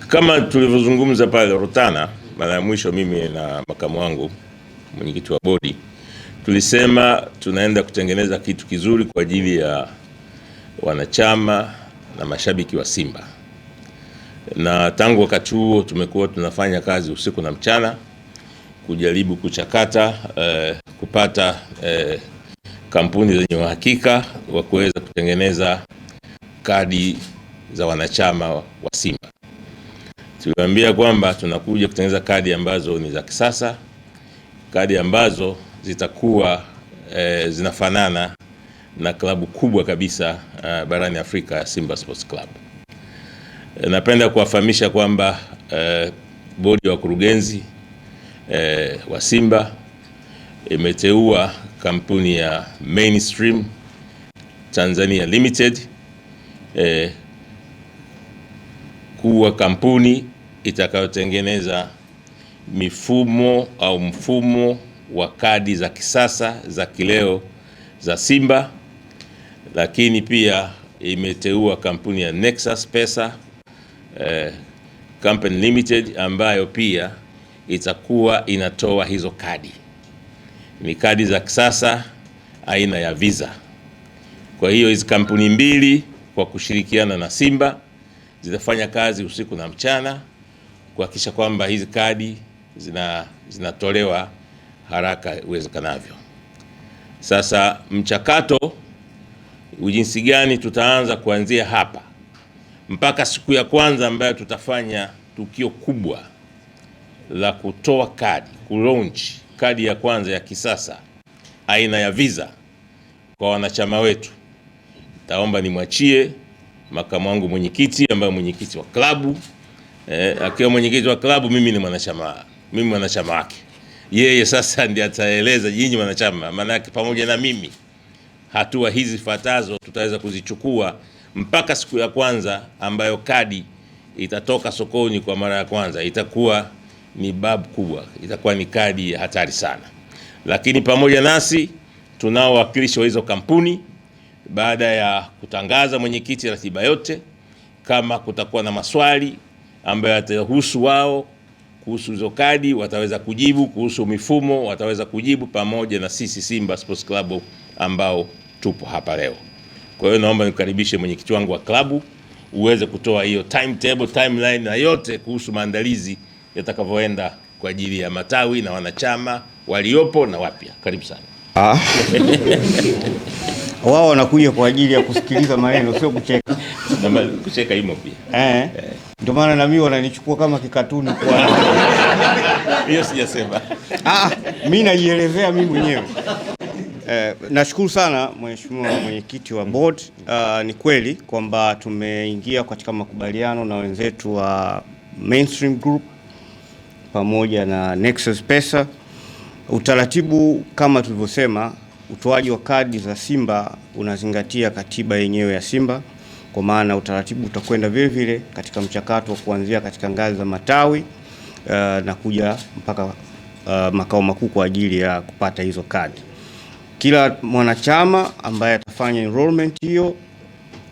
Kama tulivyozungumza pale Rutana mara ya mwisho, mimi na makamu wangu mwenyekiti wa bodi tulisema tunaenda kutengeneza kitu kizuri kwa ajili ya wanachama na mashabiki wa Simba, na tangu wakati huo tumekuwa tunafanya kazi usiku na mchana kujaribu kuchakata kupata kampuni zenye uhakika wa kuweza kutengeneza kadi za wanachama wa Simba. Tuliwaambia kwamba tunakuja kutengeneza kadi ambazo ni za kisasa, kadi ambazo zitakuwa zinafanana na klabu kubwa kabisa barani Afrika ya Simba Sports Club. Napenda kuwafahamisha kwamba bodi ya wakurugenzi wa Simba imeteua kampuni ya Mainstream Tanzania Limited kuwa kampuni itakayotengeneza mfumo wa kadi za kisasa za kileo za Simba, lakini pia imeteua kampuni ya Nexus Pesa Company Limited ambayo pia itakuwa inatoa hizo kadi. Ni kadi za kisasa aina ya Visa. Kwa hiyo hizi kampuni mbili kwa kushirikiana na Simba zitafanya kazi usiku na mchana kuhakikisha kwamba hizi kadi zinatolewa haraka uwezekanavyo. Sasa mchakato jinsi gani tutaanza kuanzia hapa mpaka siku ya kwanza ambayo tutafanya tukio kubwa la kutoa kadi, kulaunch kadi ya kwanza ya kisasa aina ya Visa kwa wanachama wetu. Taomba nimwachie makamu wangu mwenyekiti ambaye mwenyekiti wa klabu, akiwa mwenyekiti wa klabu, mimi ni mwanachama wake. Yeye sasa ndiye ataeleza nyinyi wanachama, maana yake pamoja na mimi hatua hizi fatazo tutaweza kuzichukua mpaka siku ya kwanza ambayo kadi itatoka sokoni kwa mara ya kwanza. Itakuwa ni babu kubwa, itakuwa ni kadi ya hatari sana. Lakini pamoja nasi tunao wakilishi wa hizo kampuni. Baada ya kutangaza mwenyekiti ratiba yote, kama kutakuwa na maswali ambayo yatahusu wao kuhusu hizo kadi wataweza kujibu, kuhusu mifumo wataweza kujibu, pamoja na sisi Simba Sports Club ambao tupo hapa leo. Kwa hiyo naomba nikaribishe mwenyekiti wangu wa klabu uweze kutoa hiyo timetable, timeline na yote kuhusu maandalizi yatakavyoenda kwa ajili ya matawi na wanachama waliopo na wapya. Karibu sana. Wao wanakuja kwa ajili ya kusikiliza maneno, sio kucheka. Na kucheka himo pia. Ndio maana na mimi wananichukua kama kikatuni kwa. Hiyo sijasema. Mimi najielezea mimi mwenyewe. Nashukuru sana mheshimiwa mwenyekiti wa board. Ni kweli kwamba tumeingia katika makubaliano na wenzetu wa Mainstream Group pamoja na Nexus Pesa. Utaratibu kama tulivyosema, utoaji wa kadi za Simba unazingatia katiba yenyewe ya Simba, kwa maana utaratibu utakwenda vile vile katika mchakato wa kuanzia katika ngazi za matawi na kuja mpaka makao makuu kwa ajili ya kupata hizo kadi. Kila mwanachama ambaye atafanya enrollment hiyo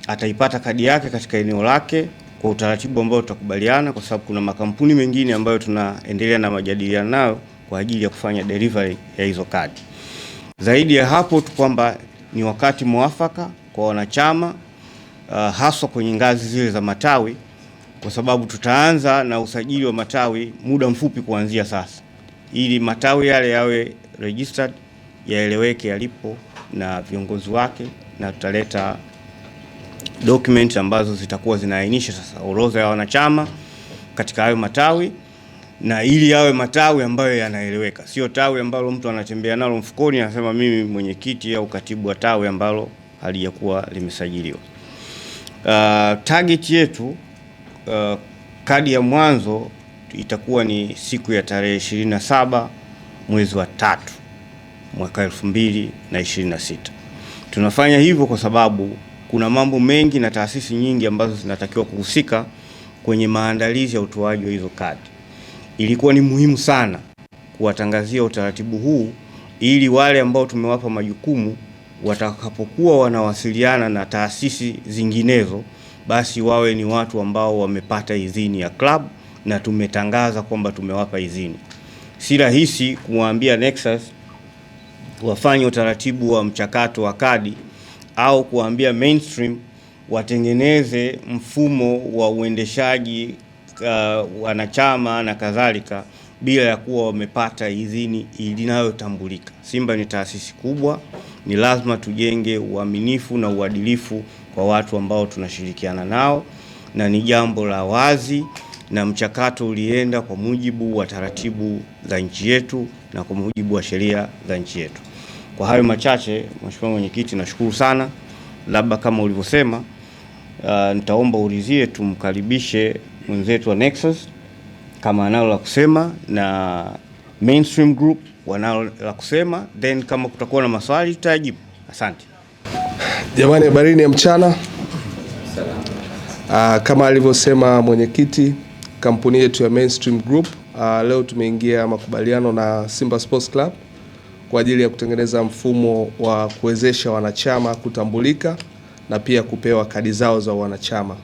ataipata kadi yake katika eneo lake kwa utaratibu ambao tutakubaliana, kwa sababu kuna makampuni mengine ambayo tunaendelea na majadiliano nayo kwa ajili ya kufanya delivery ya hizo kadi. Zaidi ya hapo tu kwamba ni wakati mwafaka kwa wanachama haswa kwenye ngazi zile za matawi, kwa sababu tutaanza na usajili wa matawi muda mfupi kuanzia sasa, ili matawi yale yawe registered, yaeleweke yalipo na viongozi wake, na tutaleta document ambazo zitakuwa zinaainisha sasa orodha ya wanachama katika hayo matawi, na ili yawe matawi ambayo yanaeleweka, sio tawi ambalo mtu anatembea nalo mfukoni anasema mimi mwenyekiti au katibu wa tawi ambalo halijakuwa limesajiliwa. Target yetu kadi ya mwanzo itakuwa ni siku ya tarehe 27 mwezi wa 3 mwaka 2026. Tunafanya hivyo kwa sababu kuna mambo mengi na taasisi nyingi ambazo zinatakiwa kuhusika kwenye maandalizi ya utoaji wa hizo kadi. Ilikuwa ni muhimu sana kuwatangazia utaratibu huu ili wale ambao tumewapa majukumu watakapokuwa wanawasiliana na taasisi zinginezo basi wawe ni watu ambao wamepata idhini ya club na tumetangaza kwamba tumewapa idhini. Si rahisi kumwambia Nexus wafanye utaratibu wa mchakato wa kadi au kuambia Mainstream watengeneze mfumo wa uendeshaji wanachama na kadhalika bila ya kuwa wamepata idhini inayotambulika. Simba ni taasisi kubwa, ni lazima tujenge uaminifu na uadilifu kwa watu ambao tunashirikiana nao, na ni jambo la wazi na mchakato ulienda kwa mujibu wa taratibu za nchi yetu na kwa mujibu wa sheria za nchi yetu. Kwa hayo machache, Mheshimiwa Mwenyekiti, nashukuru sana. Labda kama ulivyosema, nitaomba ulizie tumkaribishe mwenzetu wa Nexus kama analo la kusema na Mainstream Group wanalo la kusema, then kama kutakuwa na maswali tutajibu. Asante. Jamani, habarini ya mchana. Kama alivyosema mwenyekiti, kampuni yetu ya Mainstream Group leo tumeingia makubaliano na Simba Sports Club kwa ajili ya kutengeneza mfumo wa kuwezesha wanachama kutambulika na pia kupewa kadi zao za wanachama.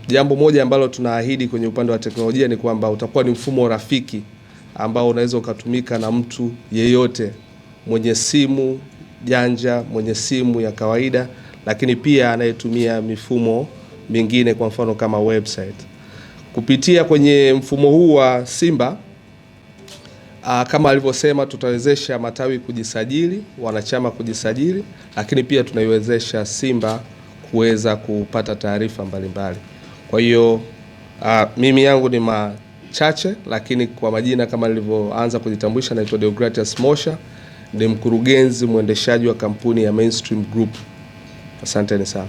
Jambo moja ambalo tunaahidi kwenye upande wa teknolojia ni kwamba utakuwa ni mfumo rafiki ambao unaweza ukatumika na mtu yeyote mwenye simu janja, mwenye simu ya kawaida, lakini pia anayetumia mifumo mingine, kwa mfano kama website. Kupitia kwenye mfumo huu wa Simba, kama alivyosema, tutawezesha matawi kujisajili, wanachama kujisajili, lakini pia tunaiwezesha Simba kuweza kupata taarifa mbalimbali. Kwa hiyo mimi yangu ni machache, lakini kwa majina kama nilivyoanza kujitambulisha, naitwa Deogratias Mosha, ni mkurugenzi mwendeshaji wa kampuni ya Mainstream Group. Asanteni sana.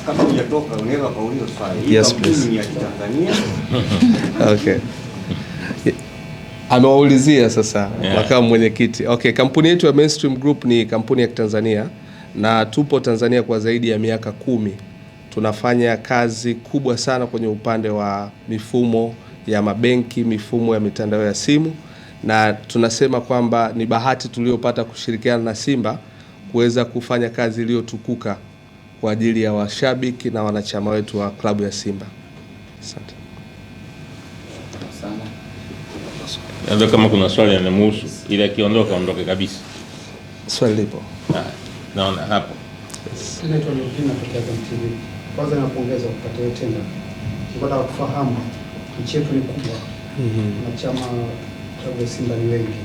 Kama hujatoka unaweza kauliza swali. Yes, please. Ni ya Tanzania. Okay. Amewaulizia sasa makamu mwenyekiti. Okay, kampuni yetu ya Mainstream Group ni kampuni ya Tanzania na tupo Tanzania kwa zaidi ya miaka 10. Tunafanya kazi kubwa sana kwenye upande wa mifumo ya mabenki, mifumo ya mitandao ya simu, na tunasema kwamba ni bahati tuliyopata kushirikiana na Simba kuweza kufanya kazi iliyotukuka kwa ajili ya washabiki na wanachama wetu wa klabu ya Simba. Asante. Ndio, kama kuna swali yanamhusu, ili akiondoka ondoke kabisa. Swali lipo. Naona hapo. Naitwa Nurdin kutoka TV. Kwanza napongeza kupata hiyo tenda. Nataka kufahamu nchi yetu ni kubwa. Na chama cha Simba ni wengi.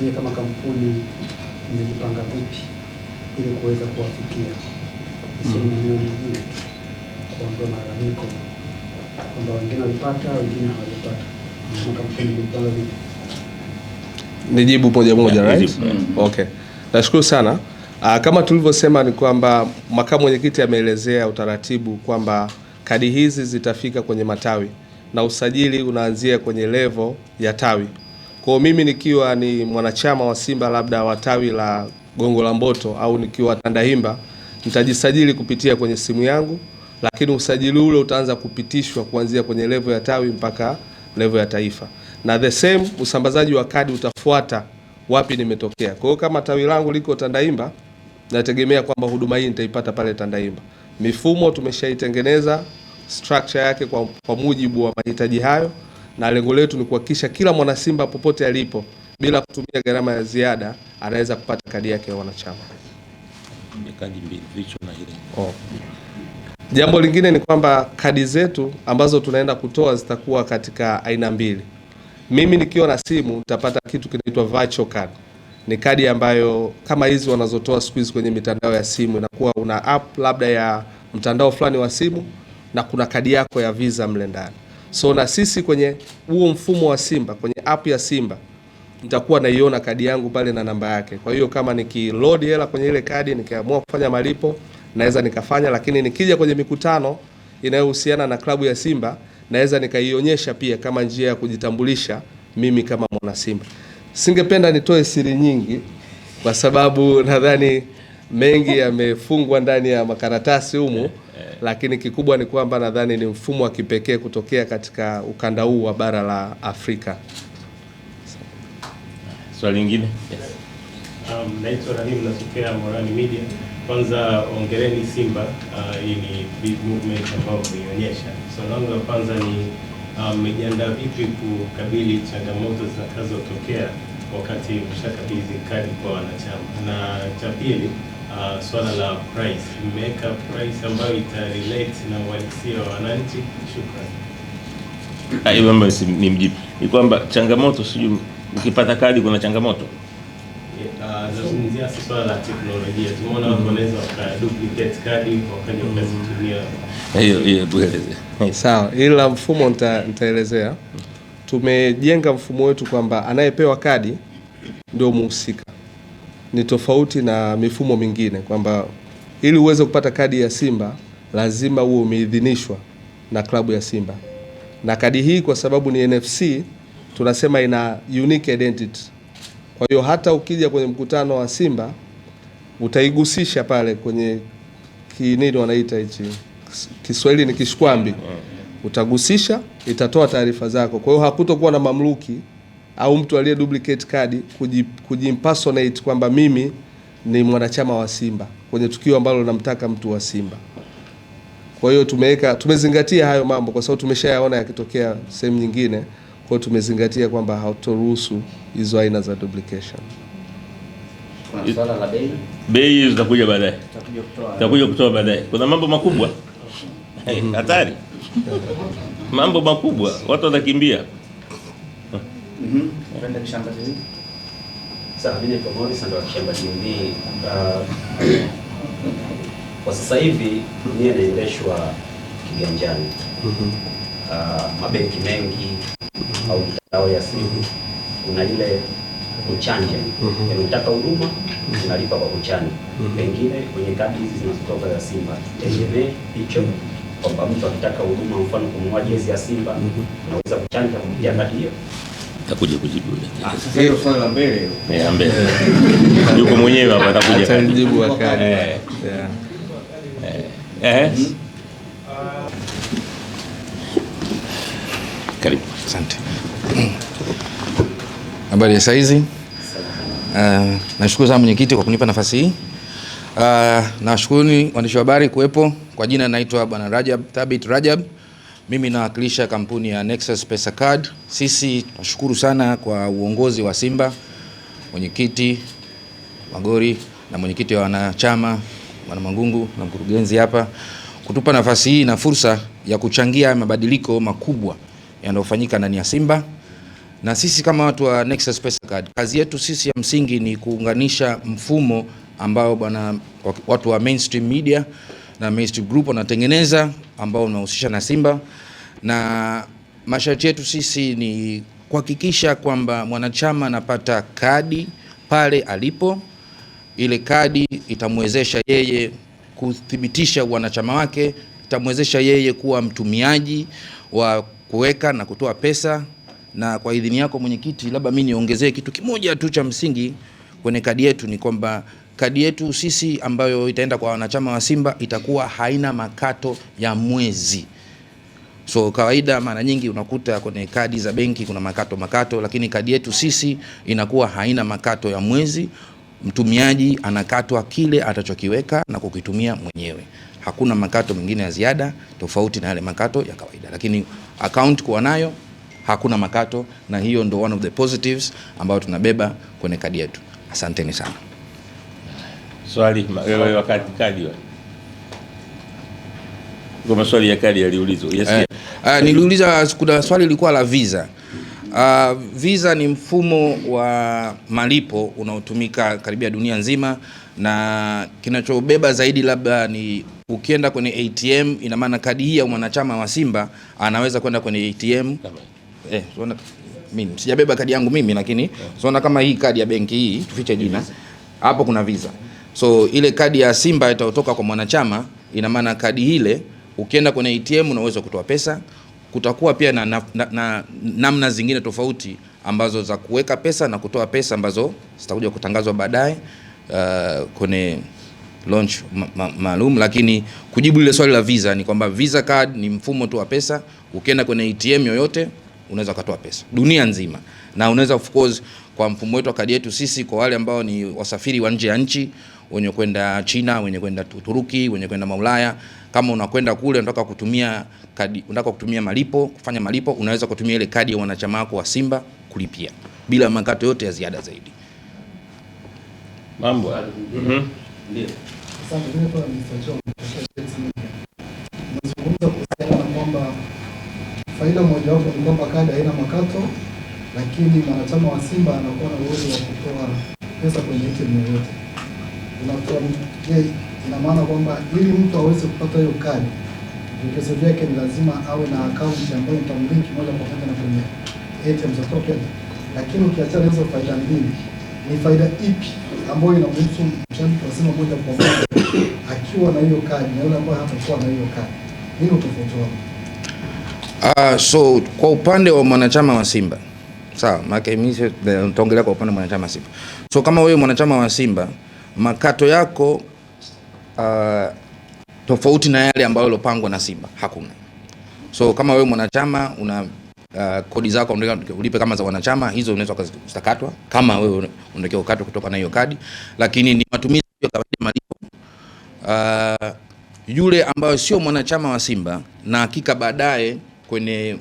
Ni kama kampuni imejipanga vipi ili kuweza kuwafikia sisi nyingine kuondoa malalamiko kwamba wengine walipata, wengine hawajapata. Kama kampuni imejipanga vipi? Nijibu moja, right? Okay. Nashukuru sana. Kama tulivyosema ni kwamba makamu mwenyekiti ameelezea utaratibu kwamba kadi hizi zitafika kwenye matawi na usajili unaanzia kwenye level ya tawi. Kwa mimi nikiwa ni mwanachama wa Simba labda wa tawi la Gongo la Mboto au nikiwa Tandahimba, nitajisajili kupitia kwenye simu yangu, lakini usajili ule utaanza kupitishwa kuanzia kwenye level ya tawi mpaka level ya taifa. Na the same usambazaji wa kadi utafuata wapi nimetokea. Kwa hiyo kama tawi langu liko Tandahimba, nategemea kwamba huduma hii nitaipata pale Tandahimba. Mifumo tumeshaitengeneza structure yake kwa mujibu wa mahitaji hayo, na lengo letu ni kuhakikisha kila mwana Simba popote alipo bila kutumia gharama ya ziada anaweza kupata kadi yake ya wanachama. Kadi mbili vicho na ile. Jambo lingine ni kwamba kadi zetu ambazo tunaenda kutoa zitakuwa katika aina mbili. Mimi nikiwa na simu nitapata kitu kinaitwa virtual card. Ni kadi ambayo kama hizi wanazotoa siku hizi kwenye mitandao ya simu, inakuwa una app labda ya mtandao fulani wa simu na kuna kadi yako ya Visa mle ndani. So na sisi kwenye huo mfumo wa Simba, kwenye app ya Simba, nitakuwa naiona kadi yangu pale na namba yake. Kwa hiyo kama nikiload hela kwenye ile kadi nikiamua kufanya malipo, naweza nikafanya, lakini nikija kwenye mikutano inayohusiana na klabu ya Simba, naweza nikaionyesha pia kama njia ya kujitambulisha mimi kama mwana Simba. Singependa nitoe siri nyingi kwa sababu nadhani mengi yamefungwa ndani ya makaratasi humu, lakini kikubwa ni kwamba nadhani ni mfumo wa kipekee kutokea katika ukanda huu wa bara la Afrika. Swali lingine? Naitwa Rahim, natokea Morani Media. Kwanza ongereni Simba, hii ni big movement ambayo mmeionyesha. Swali langu la kwanza ni mmejiandaa vipi kukabili changamoto zitakazotokea wakati mshakabidhi kadi kwa wanachama? Na cha pili, swala la price, mmeweka price ambayo itarelate na uhalisia wa wananchi? Shukrani. Hiyo mambo ni mjibu. Ni kwamba changamoto sijui ukipata kadi kuna changamoto. Nazungumzia swala la teknolojia. Tumeona watu wanaweza wakaduplicate kadi wakaja wakazitumia. Hiyo tueleze. Sawa, ila mfumo nitaelezea. Tumejenga mfumo wetu kwamba anayepewa kadi ndio muhusika. Ni tofauti na mifumo mingine kwamba ili uweze kupata kadi ya Simba lazima uwe umeidhinishwa na klabu ya Simba. Na kadi hii kwa sababu ni NFC tunasema ina unique identity. Kwa hiyo hata ukija kwenye mkutano wa Simba utaigusisha pale kwenye nini wanaita hichi Kiswahili ni kishkwambi. Utagusisha, itatoa taarifa zako. Kwa hiyo hakutokuwa na mamluki au mtu aliye duplicate kadi kujimpersonate kwamba mimi ni mwanachama wa Simba kwenye tukio ambalo namtaka mtu wa Simba. Kwa hiyo tumezingatia hayo mambo kwa sababu tumeshayaona yakitokea sehemu nyingine. Kwa hiyo tumezingatia kwamba hautoruhusu hizo aina za duplication. Kuna swala la bei. Bei zitakuja baadaye. Tutakuja kutoa baadaye. Kuna mambo makubwa. Hatari. Mambo makubwa, watu watakimbia. Kwenda kishamba hivi. Sasa vile pomoni sasa kishamba hivi. Kwa sasa hivi dunia inaendeshwa kiganjani. Mabenki mengi au mitandao ya simu kuna ile kuchanja. Unataka huduma unalipa kwa kuchanja. Pengine kwenye kadi hizi zinazotoka za Simba tegemee hicho kwamba mtu akitaka huduma mfano kununua jezi ya Simba unaweza kuchanja kupitia kadi hiyo. Takuja kujibu. Sasa hilo swali la mbele hilo. Mbele. Yuko mwenyewe hapa atakuja. Atajibu wa kadi. Karibu. Asante. Habari ya saizi. Nashukuru sana mwenyekiti kwa kunipa nafasi hii. Nashukuru waandishi wa habari kuwepo. Kwa jina naitwa Bwana Rajab Thabit Rajab. Mimi nawakilisha kampuni ya Nexus Pesa Card. Sisi tunashukuru sana kwa uongozi wa Simba, mwenyekiti Magori na mwenyekiti wa wanachama Bwana Mangungu na mkurugenzi hapa kutupa nafasi hii na fursa ya kuchangia mabadiliko makubwa yanayofanyika ndani ya Simba. Na sisi kama watu wa Nexus Pesa Card, kazi yetu sisi ya msingi ni kuunganisha mfumo ambao bwana watu wa mainstream media na mainstream group wanatengeneza ambao unahusisha na Simba, na masharti yetu sisi ni kuhakikisha kwamba mwanachama anapata kadi pale alipo. Ile kadi itamwezesha yeye kuthibitisha wanachama wake, itamwezesha yeye kuwa mtumiaji wa kuweka na kutoa pesa. Na kwa idhini yako mwenyekiti, labda mimi niongezee kitu kimoja tu cha msingi kwenye kadi yetu, ni kwamba kadi yetu sisi ambayo itaenda kwa wanachama wa Simba itakuwa haina makato ya mwezi. So kawaida mara nyingi unakuta kwenye kadi za benki kuna makato, lakini kadi yetu sisi inakuwa haina makato ya mwezi. Mtumiaji anakatwa kile atachokiweka na kukitumia mwenyewe. Hakuna makato mengine ya ziada tofauti na yale makato ya kawaida. Lakini account kuwa nayo hakuna makato, na hiyo ndo one of the positives ambayo tunabeba kwenye kadi yetu. Asanteni sana. Swali wewe wakati kadi wewe. Kwa maswali ya kadi yaliulizwa. Yes. Niliuliza, kuna swali lilikuwa la visa. Visa ni mfumo wa malipo unaotumika karibia dunia nzima, na kinachobeba zaidi labda ni ukienda kwenye ATM, ina maana kadi hii ya mwanachama wa Simba anaweza kwenda kwenye ATM. Mimi sijabeba kadi yangu mimi, lakini unaona kama hii kadi ya benki hii, tufiche jina. Hapo kuna visa. So ile kadi ya Simba itatoka kwa mwanachama, ina maana kadi ile ukienda kwenye ATM unaweza kutoa pesa. Kutakuwa pia na namna zingine tofauti ambazo za kuweka pesa na kutoa pesa ambazo zitakuja kutangazwa baadaye kwenye launch maalum. Lakini kujibu ile swali la visa ni kwamba visa card ni mfumo tu wa pesa. Ukienda kwenye ATM yoyote unaweza kutoa pesa dunia nzima, na unaweza of course kwa mfumo wetu wa kadi yetu sisi, kwa wale ambao ni wasafiri wa nje ya nchi, wenye kwenda China, wenye kwenda Uturuki, wenye kwenda Maulaya. Kama unakwenda kule unataka kutumia kadi, unataka kutumia malipo, kufanya malipo, unaweza kutumia ile kadi ya wanachama wako wa Simba kulipia bila makato yote ya ziada zaidi. Mambo. Ndio. Sasa mimi kwa nazungumza kuhusiana na kwamba faida mojawapo ni kwamba kadi haina makato, lakini mwanachama wa Simba anakuwa na uwezo wa kutoa pesa kwenye ATM yoyote. Ina maana kwamba ili mtu aweze kupata hiyo kadi, vigezo vyake ni lazima awe na akaunti ambayo itamlinki moja kwa moja na kwenye ATM za token. Lakini ukiachana hizo faida mbili, ni faida ipi ambayo inamhusu mshabiki wa Simba moja kwa moja akiwa na hiyo kadi na yule ambaye hatakuwa na hiyo kadi? Nini tofauti wao? So kwa upande wa mwanachama wa Simba, sawa, maana mimi nitaongelea kwa upande wa mwanachama wa Simba. So kama wewe mwanachama wa Simba, makato yako tofauti na yale ambayo yalopangwa na Simba hakuna. So kama wewe mwanachama una kodi zako unataka ulipe kama za wanachama, hizo unaweza kuzikatwa kama wewe unataka ukatwe kutoka na hiyo kadi, lakini ni matumizi ya kawaida malipo. Yule ambayo sio mwanachama wa Simba, na hakika baadaye kwenye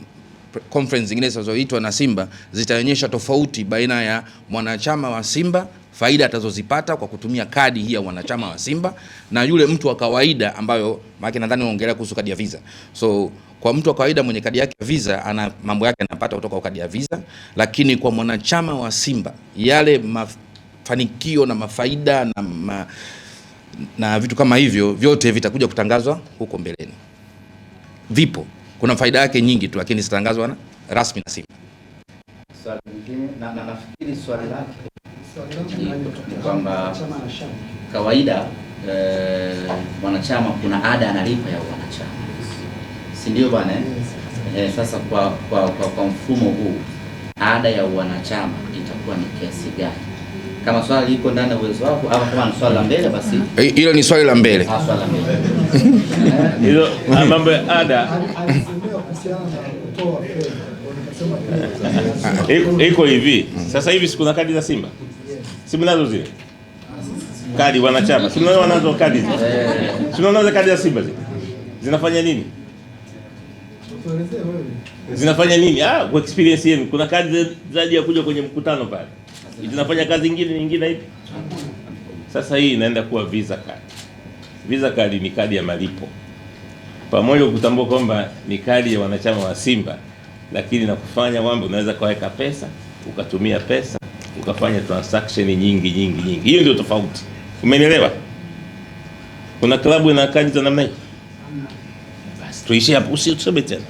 conference zingine zinazoitwa na Simba zitaonyesha tofauti baina ya mwanachama wa Simba, faida atazozipata kwa kutumia kadi hii ya wanachama wa Simba, na yule mtu wa kawaida ambayo maana nadhani unaongelea kuhusu kadi ya Visa. So kwa mtu wa kawaida mwenye kadi yake ya Visa ana mambo yake anapata kutoka kwa kadi ya Visa, lakini kwa mwanachama wa Simba yale mafanikio na mafaida na vitu kama hivyo vyote vitakuja kutangazwa huko mbeleni. Vipo, kuna faida yake nyingi tu, lakini zitangazwa na rasmi na Simba. Swali lingine na nafikiri swali lake ni kwamba kawaida wanachama kuna ada analipa ya wanachama, si ndio bwana? Sasa kwa mfumo huu ada ya wanachama itakuwa ni kiasi gani? Kama swali liko ndani ya uwezo wako, au kama ni swali la mbele, basi hilo ni swali la mbele. Swali la mbele hilo mambo ya ada iko hivi. Sasa hivi sikuna kadi za Simba, si mnazo zile kadi wanachama, si mnazo wanazo kadi zile, si mnazo kadi za Simba zile zinafanya nini? Zinafanya nini? Kwa experience yenu kuna kadi zaidi ya kuja kwenye mkutano pale, zinafanya kazi nyingine hivi. Sasa hii inaenda kuwa Visa card. Visa card ni kadi ya malipo, pamoja kutambua kwamba ni kadi ya wanachama wa Simba, lakini na kufanya kwamba unaweza kaweka pesa, ukatumia pesa, ukafanya transaction nyingi. Hiyo ndio tofauti. Umenielewa? Kuna klabu ina kadi za namna hii. Basi tuishie hapo, usisome tena.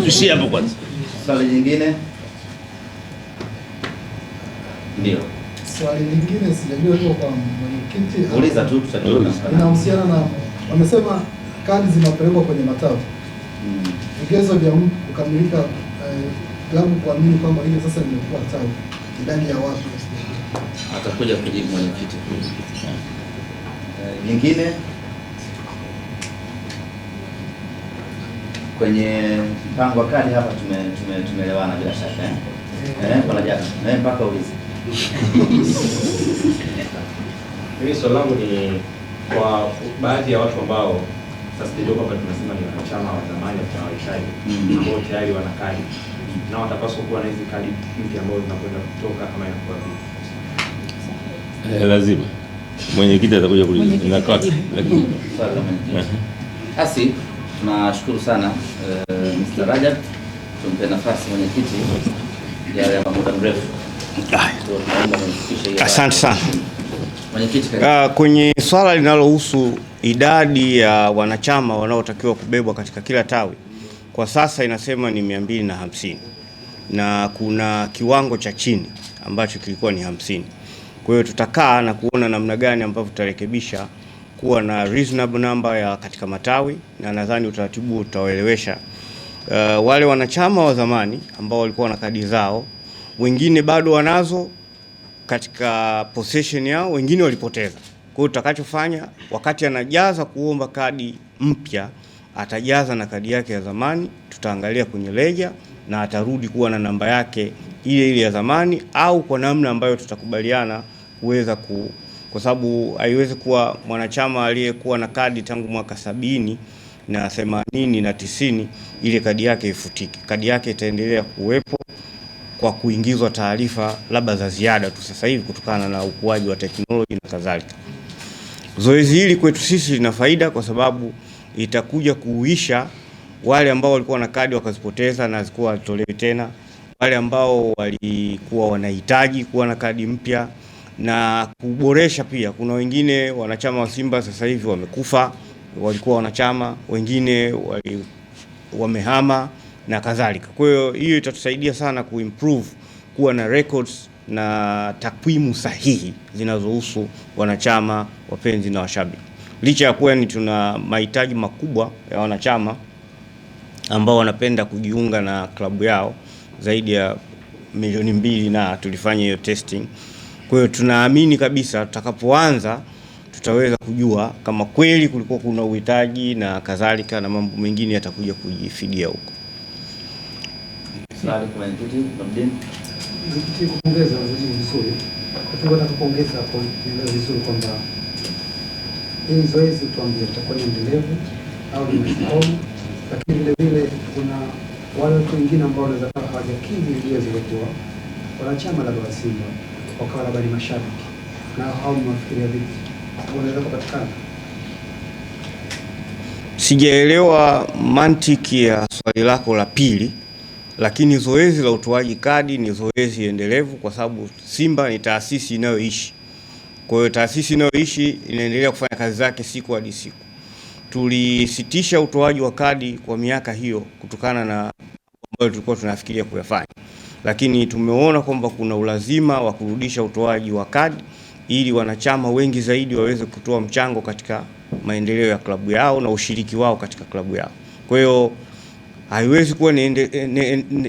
Tuishie hapo kwanza. Swali lingine? Ndio. Swali lingine sijajua hiyo kwa mwenyekiti. Uliza tu tutatoka. Inahusiana na wamesema kadi zinapelekwa kwenye matawi. Vigezo vya kukamilika klabu kuamini kwamba ile sasa imekuwa tawi, idadi ya watu. Atakuja kujibu mwenyekiti. Nyingine kwenye mpango wa kadi hapa tumeelewana bila shaka wala jana mpaka ulize. Mimi swali langu ni kwa baadhi ya watu ambao sasa ndio hapa tunasema ni wanachama wa zamani wa waishaji ambao tayari wana kadi na watapaswa kuwa na hizi kadi mpya ambazo zinakwenda kutoka kama inakuwa vipi? Lazima mwenyekiti atakuja kuuliza na kati, lakini basi tunashukuru sana Mr. Rajab, tumpe nafasi mwenyekiti ya muda mrefu. Asante sana mwenyekiti. Kwenye swala linalohusu idadi ya wanachama wanaotakiwa kubebwa katika kila tawi, kwa sasa inasema ni 250 na kuna kiwango cha chini ambacho kilikuwa ni 50. Kwa hiyo tutakaa na kuona namna gani ambavyo tutarekebisha kuwa na reasonable number ya katika matawi, na nadhani utaratibu utawaelewesha wale wanachama wa zamani ambao walikuwa na kadi zao, wengine bado wanazo katika possession yao, wengine walipoteza. Kwa hiyo tutakachofanya wakati anajaza kuomba kadi mpya, atajaza na kadi yake ya zamani, tutaangalia kwenye ledger na atarudi kuwa na namba yake ile ya zamani, au kwa namna ambayo tutakubaliana kuweza kwa sababu haiwezi kuwa mwanachama aliyekuwa na kadi tangu mwaka 70 na 80 na 90 ile kadi yake ifutike. Kadi yake itaendelea kuwepo kwa kuingizwa taarifa labda za ziada tu sasa hivi kutokana na ukuaji wa teknolojia na kadhalika. Zoezi hili kwetu sisi lina faida kwa sababu itakuja kuuisha wale ambao walikuwa na kadi wakazipoteza na zikuwa watolewe tena, wale ambao walikuwa wanahitaji kuwa na kadi mpya, na kuboresha pia. Kuna wengine wanachama wa Simba sasa hivi wamekufa, walikuwa wanachama, wengine wamehama na kadhalika. Kwa hiyo itatusaidia sana kuimprove, kuwa na records na takwimu sahihi zinazohusu wanachama, wapenzi na washabiki. Licha ya kuwa ni tuna mahitaji makubwa ya wanachama ambao wanapenda kujiunga na klabu yao zaidi ya 2 milioni na tulifanya hiyo testing. Kwa hiyo tunaamini kabisa tutakapoanza tutaweza kujua kama kweli kulikuwa kuna uhitaji na kadhalika, na mambo mengine yatakuja kujifidia huko. Swali kwa mwenyekiti Abdin. Mwenyekiti, kupongeza vizuri. Nataka kupongeza kwa kueleza vizuri kwamba hili zoezi tuambie litakuwa endelevu au limesimama, lakini vile vile kuna wale watu wengine ambao wanaweza kuwa hawajakidhi vigezo vya kuwa wanachama labda wa Simba wakawa labda ni mashabiki, na hao mnafikiria vipi wanaweza kupatikana? Sijaelewa mantiki ya swali lako la pili, lakini zoezi la utoaji kadi ni zoezi endelevu kwa sababu Simba ni taasisi inayoishi. Kwa hiyo taasisi inayoishi inaendelea kufanya kazi zake siku hadi siku. Tulisitisha utoaji wa kadi kwa miaka hiyo kutokana na ambayo tulikuwa tunafikiria kuyafanya, lakini tumeona kwamba kuna ulazima wa kurudisha utoaji wa kadi ili wanachama wengi zaidi waweze kutoa mchango katika maendeleo ya klabu yao na ushiriki wao katika klabu yao. Kwa hiyo haiwezi kuwa ni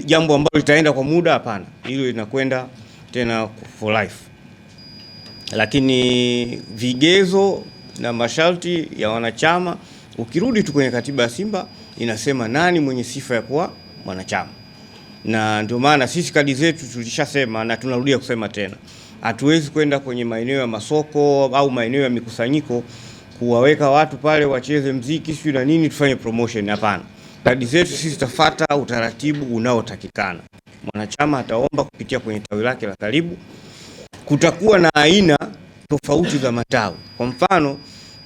jambo ambalo litaenda kwa muda, hapana. Hilo linakwenda tena for life. Lakini vigezo na masharti ya wanachama, ukirudi tu kwenye katiba ya Simba inasema nani mwenye sifa ya kuwa mwanachama. Na ndio maana sisi kadi zetu tulishasema na tunarudia kusema tena, hatuwezi kwenda kwenye maeneo ya masoko au maeneo ya mikusanyiko kuwaweka watu pale wacheze mziki sio na nini tufanye promotion, hapana. Kadi zetu sisi tutafuata utaratibu unaotakikana. Mwanachama ataomba kupitia kwenye tawi lake la karibu. Kutakuwa na aina tofauti za matawi. Kwa mfano,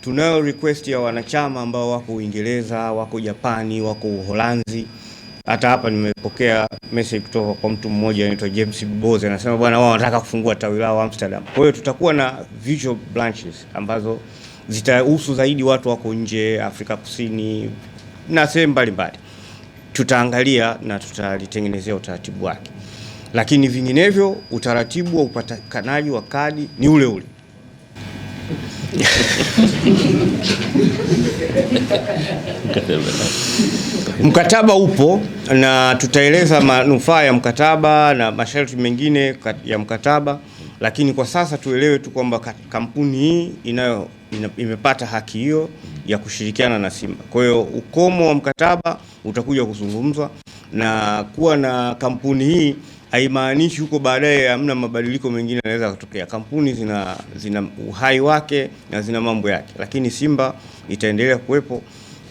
tunayo request ya wanachama ambao wako Uingereza, wako Japani, wako Uholanzi. Hata hapa nimepokea message kutoka kwa mtu mmoja anaitwa James Boze, anasema bwana wao wanataka kufungua tawi lao Amsterdam. Kwa hiyo tutakuwa na virtual branches ambazo zitahusu zaidi watu wako nje, Afrika Kusini na sehemu mbalimbali. Tutaangalia na tutalitengenezea utaratibu wake. Lakini vinginevyo utaratibu wa upatikanaji wa kadi ni ule ule. Mkataba upo na tutaeleza manufaa ya mkataba na masharti mengine ya mkataba, lakini kwa sasa tuelewe tu kwamba kampuni hii imepata haki hiyo ya kushirikiana na Simba. Kwa hiyo ukomo wa mkataba utakuja kuzungumzwa, na kuwa na kampuni hii haimaanishi huko baadaye hamna mabadiliko mengine yanaweza kutokea. Kampuni zina uhai wake na zina mambo yake, lakini Simba itaendelea kuwepo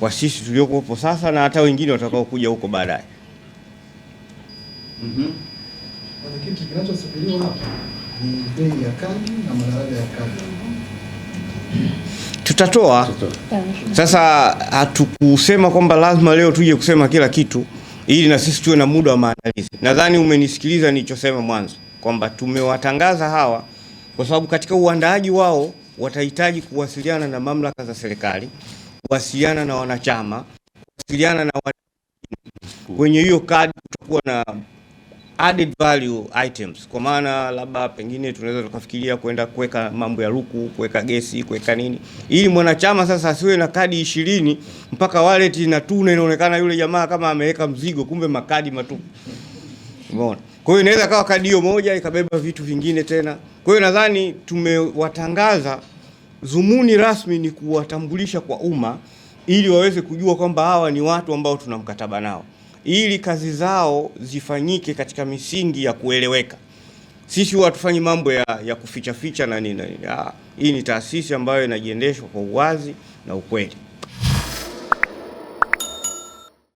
kwa sisi tuliokuwepo sasa na hata wengine watakao kuja huko baadaye. Kitu kinachosubiriwa hapa ni bei ya kadi na madaraja ya kadi. Tutatoa. Sasa hatukusema kwamba lazima leo tuje kusema kila kitu, ili na sisi tuwe na muda wa maandalizi. Nadhani umenisikiliza nilichosema mwanzo kwamba tumewatangaza hawa kwa sababu katika uandaaji wao watahitaji kuwasiliana na mamlaka za serikali, kuwasiliana na wanachama, kuwasiliana na kwenye hiyo kadi kutakuwa na added value items, kwa maana labda pengine tunaweza tukafikiria kwenda kuweka mambo ya ruku, kuweka gesi, kuweka nini, ili mwanachama sasa asiwe na kadi 20 mpaka wallet inatuna inaonekana yule jamaa kama ameweka mzigo kumbe makadi matupu. Umeona? Kwa hiyo inaweza kawa kadi hiyo moja ikabeba vitu vingine tena. Kwa hiyo nadhani tumewatangaza, dhumuni rasmi ni kuwatambulisha kwa umma ili waweze kujua kwamba hawa ni watu ambao tuna mkataba nao, ili kazi zao zifanyike katika misingi ya kueleweka. Sisi huwa hatufanyi mambo ya kuficha ficha na nini. Hii ni taasisi ambayo inajiendeshwa kwa uwazi na ukweli.